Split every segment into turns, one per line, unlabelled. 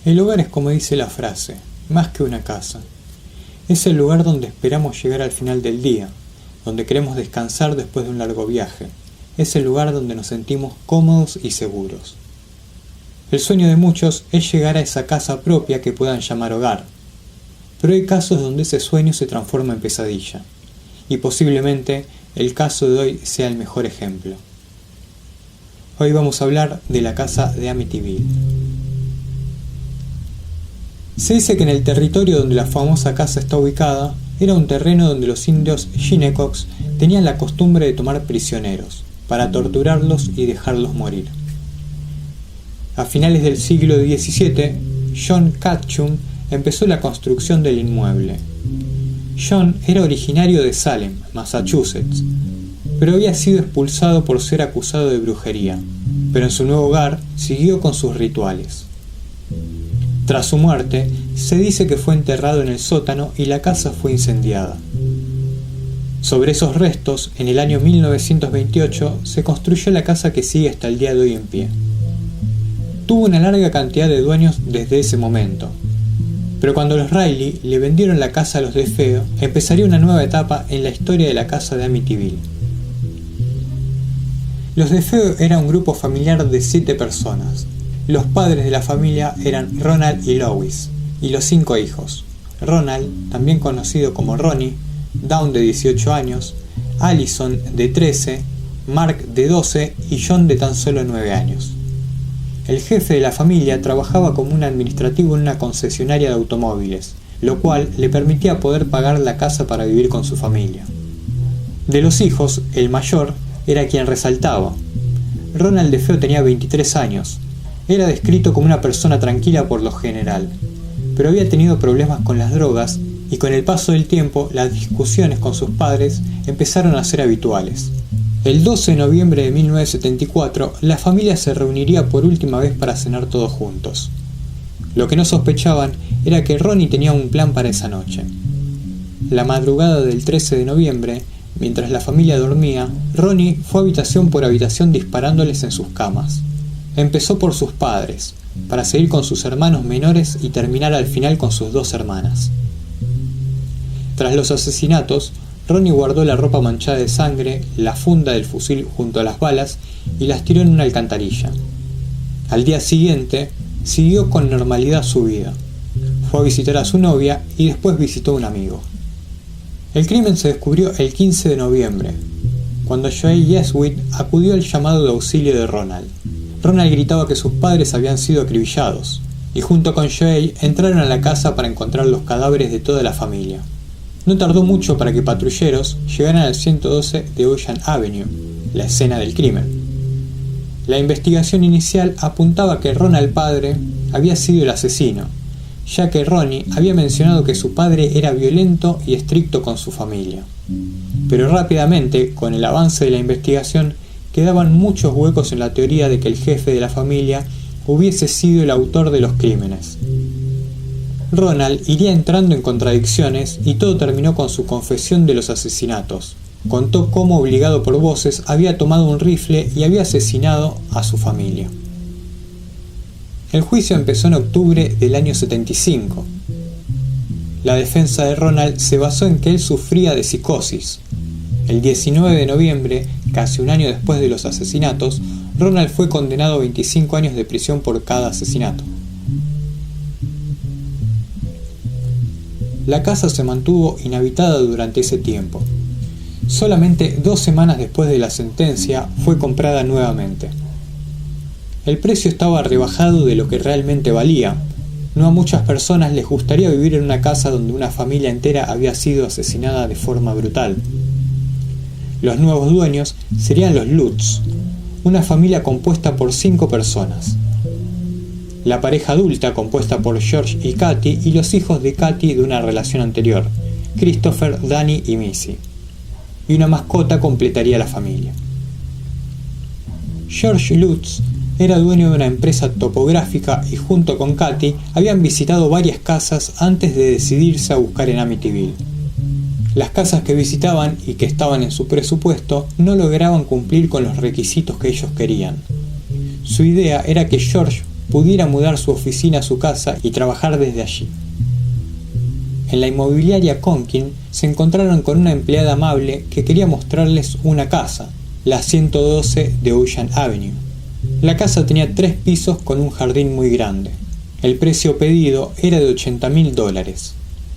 El hogar es, como dice la frase, más que una casa. Es el lugar donde esperamos llegar al final del día, donde queremos descansar después de un largo viaje. Es el lugar donde nos sentimos cómodos y seguros. El sueño de muchos es llegar a esa casa propia que puedan llamar hogar. Pero hay casos donde ese sueño se transforma en pesadilla. Y posiblemente el caso de hoy sea el mejor ejemplo. Hoy vamos a hablar de la casa de Amityville. Se dice que en el territorio donde la famosa casa está ubicada era un terreno donde los indios Shinnecox tenían la costumbre de tomar prisioneros para torturarlos y dejarlos morir. A finales del siglo XVII, John Catchum empezó la construcción del inmueble. John era originario de Salem, Massachusetts, pero había sido expulsado por ser acusado de brujería, pero en su nuevo hogar siguió con sus rituales. Tras su muerte, se dice que fue enterrado en el sótano y la casa fue incendiada. Sobre esos restos, en el año 1928, se construyó la casa que sigue hasta el día de hoy en pie. Tuvo una larga cantidad de dueños desde ese momento, pero cuando los Riley le vendieron la casa a los DeFeo, empezaría una nueva etapa en la historia de la casa de Amityville. Los DeFeo era un grupo familiar de 7 personas. Los padres de la familia eran Ronald y Lois, y los 5 hijos. Ronald, también conocido como Ronnie, Dawn de 18 años, Allison de 13, Mark de 12 y John de tan solo 9 años. El jefe de la familia trabajaba como un administrativo en una concesionaria de automóviles, lo cual le permitía poder pagar la casa para vivir con su familia. De los hijos, el mayor era quien resaltaba. Ronald DeFeo tenía 23 años. Era descrito como una persona tranquila por lo general, pero había tenido problemas con las drogas y con el paso del tiempo las discusiones con sus padres empezaron a ser habituales. El 12 de noviembre de 1974, la familia se reuniría por última vez para cenar todos juntos. Lo que no sospechaban era que Ronnie tenía un plan para esa noche. La madrugada del 13 de noviembre, mientras la familia dormía, Ronnie fue habitación por habitación disparándoles en sus camas. Empezó por sus padres, para seguir con sus hermanos menores y terminar al final con sus 2 hermanas. Tras los asesinatos, Ronnie guardó la ropa manchada de sangre, la funda del fusil junto a las balas y las tiró en una alcantarilla. Al día siguiente, siguió con normalidad su vida. Fue a visitar a su novia y después visitó a un amigo. El crimen se descubrió el 15 de noviembre, cuando Joey Yeswit acudió al llamado de auxilio de Ronald. Ronald gritaba que sus padres habían sido acribillados, y junto con Joey entraron a la casa para encontrar los cadáveres de toda la familia. No tardó mucho para que patrulleros llegaran al 112 de Ocean Avenue, la escena del crimen. La investigación inicial apuntaba que Ronald padre había sido el asesino, ya que Ronnie había mencionado que su padre era violento y estricto con su familia. Pero rápidamente, con el avance de la investigación, quedaban muchos huecos en la teoría de que el jefe de la familia hubiese sido el autor de los crímenes. Ronald iría entrando en contradicciones y todo terminó con su confesión de los asesinatos. Contó cómo, obligado por voces, había tomado un rifle y había asesinado a su familia. El juicio empezó en octubre del año 75. La defensa de Ronald se basó en que él sufría de psicosis. El 19 de noviembre, casi un año después de los asesinatos, Ronald fue condenado a 25 años de prisión por cada asesinato. La casa se mantuvo inhabitada durante ese tiempo. Solamente 2 semanas después de la sentencia fue comprada nuevamente. El precio estaba rebajado de lo que realmente valía. No a muchas personas les gustaría vivir en una casa donde una familia entera había sido asesinada de forma brutal. Los nuevos dueños serían los Lutz, una familia compuesta por 5 personas. La pareja adulta compuesta por George y Katy y los hijos de Katy de una relación anterior, Christopher, Danny y Missy. Y una mascota completaría la familia. George Lutz era dueño de una empresa topográfica y junto con Katy habían visitado varias casas antes de decidirse a buscar en Amityville. Las casas que visitaban y que estaban en su presupuesto no lograban cumplir con los requisitos que ellos querían. Su idea era que George pudiera mudar su oficina a su casa y trabajar desde allí. En la inmobiliaria Conkin se encontraron con una empleada amable que quería mostrarles una casa, la 112 de Ocean Avenue. La casa tenía 3 pisos con un jardín muy grande. El precio pedido era de $80.000,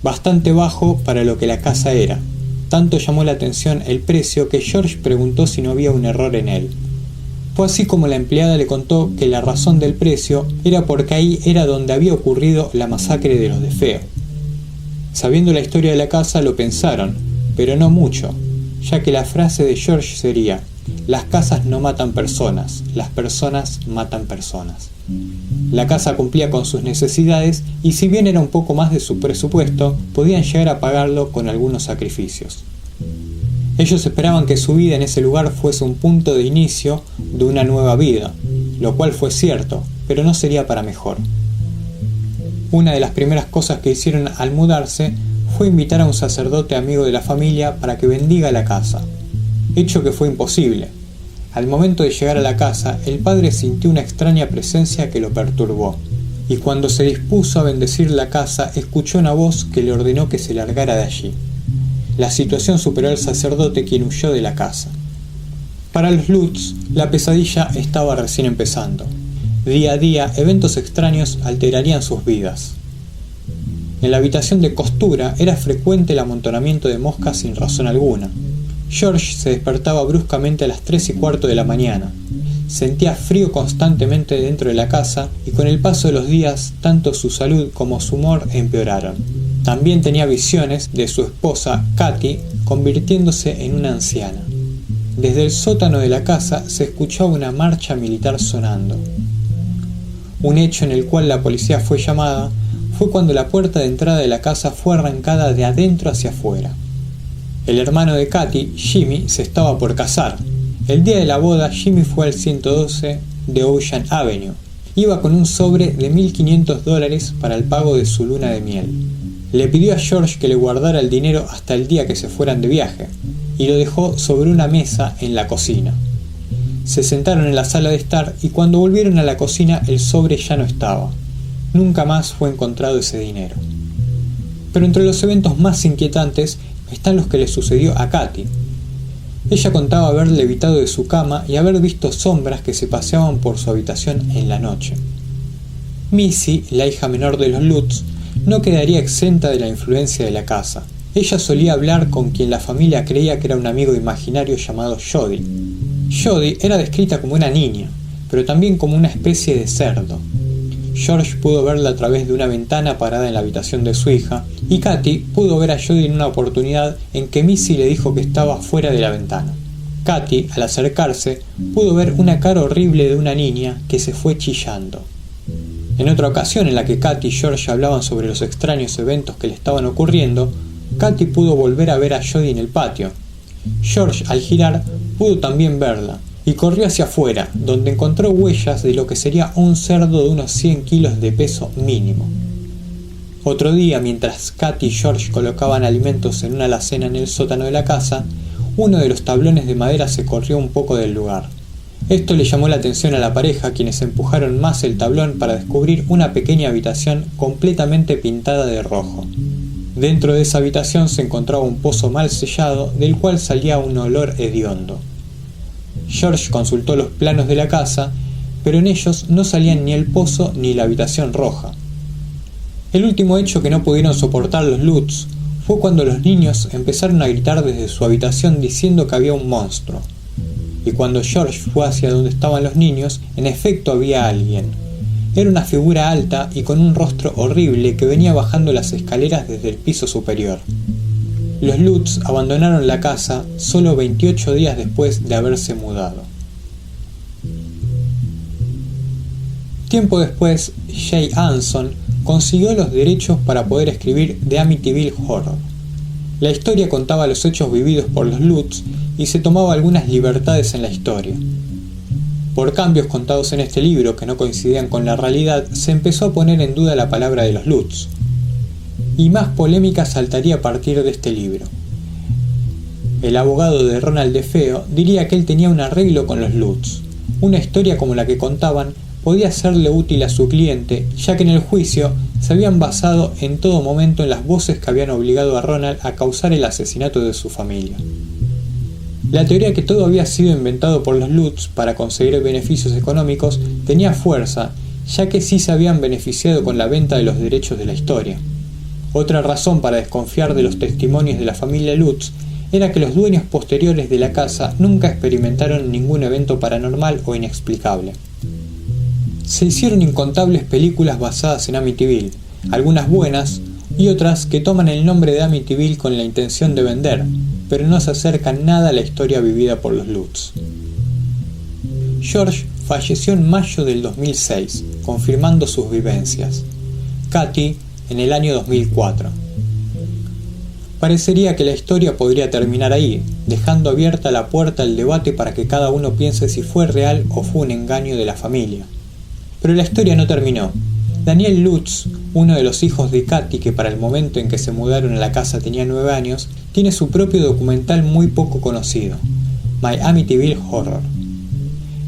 bastante bajo para lo que la casa era. Tanto llamó la atención el precio que George preguntó si no había un error en él. Fue así como la empleada le contó que la razón del precio era porque ahí era donde había ocurrido la masacre de los DeFeo. Sabiendo la historia de la casa lo pensaron, pero no mucho, ya que la frase de George sería: las casas no matan personas, las personas matan personas. La casa cumplía con sus necesidades y si bien era un poco más de su presupuesto, podían llegar a pagarlo con algunos sacrificios. Ellos esperaban que su vida en ese lugar fuese un punto de inicio de una nueva vida, lo cual fue cierto, pero no sería para mejor. Una de las primeras cosas que hicieron al mudarse fue invitar a un sacerdote amigo de la familia para que bendiga la casa, hecho que fue imposible. Al momento de llegar a la casa, el padre sintió una extraña presencia que lo perturbó, y cuando se dispuso a bendecir la casa, escuchó una voz que le ordenó que se largara de allí. La situación superó al sacerdote, quien huyó de la casa. Para los Lutz, la pesadilla estaba recién empezando. Día a día, eventos extraños alterarían sus vidas. En la habitación de costura era frecuente el amontonamiento de moscas sin razón alguna. George se despertaba bruscamente a las 3:15 de la mañana. Sentía frío constantemente dentro de la casa y con el paso de los días tanto su salud como su humor empeoraron. También tenía visiones de su esposa Katy convirtiéndose en una anciana. Desde el sótano de la casa se escuchaba una marcha militar sonando. Un hecho en el cual la policía fue llamada fue cuando la puerta de entrada de la casa fue arrancada de adentro hacia afuera. El hermano de Katy, Jimmy, se estaba por casar. El día de la boda, Jimmy fue al 112 de Ocean Avenue. Iba con un sobre de $1.500 para el pago de su luna de miel. Le pidió a George que le guardara el dinero hasta el día que se fueran de viaje, y lo dejó sobre una mesa en la cocina. Se sentaron en la sala de estar y cuando volvieron a la cocina el sobre ya no estaba. Nunca más fue encontrado ese dinero. Pero entre los eventos más inquietantes están los que le sucedió a Katy. Ella contaba haber levitado de su cama y haber visto sombras que se paseaban por su habitación en la noche. Missy, la hija menor de los Lutz, no quedaría exenta de la influencia de la casa. Ella solía hablar con quien la familia creía que era un amigo imaginario llamado Jody. Jody era descrita como una niña, pero también como una especie de cerdo. George pudo verla a través de una ventana parada en la habitación de su hija, y Katy pudo ver a Jody en una oportunidad en que Missy le dijo que estaba fuera de la ventana. Katy, al acercarse, pudo ver una cara horrible de una niña que se fue chillando. En otra ocasión en la que Katy y George hablaban sobre los extraños eventos que le estaban ocurriendo, Katy pudo volver a ver a Jody en el patio. George, al girar, pudo también verla, y corrió hacia afuera, donde encontró huellas de lo que sería un cerdo de unos 100 kilos de peso mínimo. Otro día, mientras Katy y George colocaban alimentos en una alacena en el sótano de la casa, uno de los tablones de madera se corrió un poco del lugar. Esto le llamó la atención a la pareja, quienes empujaron más el tablón para descubrir una pequeña habitación completamente pintada de rojo. Dentro de esa habitación se encontraba un pozo mal sellado, del cual salía un olor hediondo. George consultó los planos de la casa, pero en ellos no salían ni el pozo ni la habitación roja. El último hecho que no pudieron soportar los Lutz fue cuando los niños empezaron a gritar desde su habitación diciendo que había un monstruo. Y cuando George fue hacia donde estaban los niños, en efecto había alguien. Era una figura alta y con un rostro horrible que venía bajando las escaleras desde el piso superior. Los Lutz abandonaron la casa solo 28 días después de haberse mudado. Tiempo después, Jay Anson consiguió los derechos para poder escribir The Amityville Horror. La historia contaba los hechos vividos por los Lutz y se tomaba algunas libertades en la historia. Por cambios contados en este libro que no coincidían con la realidad, se empezó a poner en duda la palabra de los Lutz. Y más polémica saltaría a partir de este libro. El abogado de Ronald DeFeo diría que él tenía un arreglo con los Lutz. Una historia como la que contaban podía serle útil a su cliente, ya que en el juicio se habían basado en todo momento en las voces que habían obligado a Ronald a causar el asesinato de su familia. La teoría que todo había sido inventado por los Lutz para conseguir beneficios económicos tenía fuerza, ya que sí se habían beneficiado con la venta de los derechos de la historia. Otra razón para desconfiar de los testimonios de la familia Lutz era que los dueños posteriores de la casa nunca experimentaron ningún evento paranormal o inexplicable. Se hicieron incontables películas basadas en Amityville, algunas buenas y otras que toman el nombre de Amityville con la intención de vender, pero no se acercan nada a la historia vivida por los Lutz. George falleció en mayo del 2006, confirmando sus vivencias. Katy en el año 2004. Parecería que la historia podría terminar ahí, dejando abierta la puerta al debate para que cada uno piense si fue real o fue un engaño de la familia. Pero la historia no terminó. Daniel Lutz, uno de los hijos de Katy, que para el momento en que se mudaron a la casa tenía 9 años, tiene su propio documental muy poco conocido, My Amityville Horror.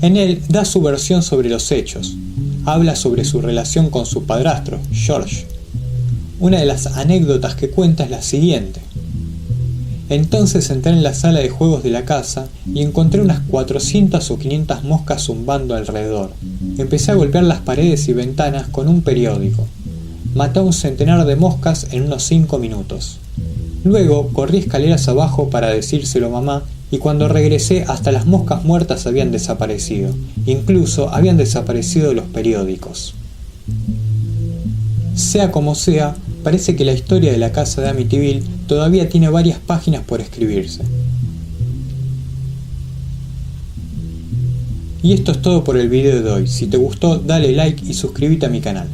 En él da su versión sobre los hechos. Habla sobre su relación con su padrastro, George. Una de las anécdotas que cuenta es la siguiente. Entonces entré en la sala de juegos de la casa y encontré unas 400 o 500 moscas zumbando alrededor. Empecé a golpear las paredes y ventanas con un periódico. Maté a un centenar de moscas en unos 5 minutos. Luego corrí escaleras abajo para decírselo a mamá y cuando regresé hasta las moscas muertas habían desaparecido. Incluso habían desaparecido los periódicos. Sea como sea, parece que la historia de la casa de Amityville todavía tiene varias páginas por escribirse. Y esto es todo por el video de hoy. Si te gustó, dale like y suscríbete a mi canal.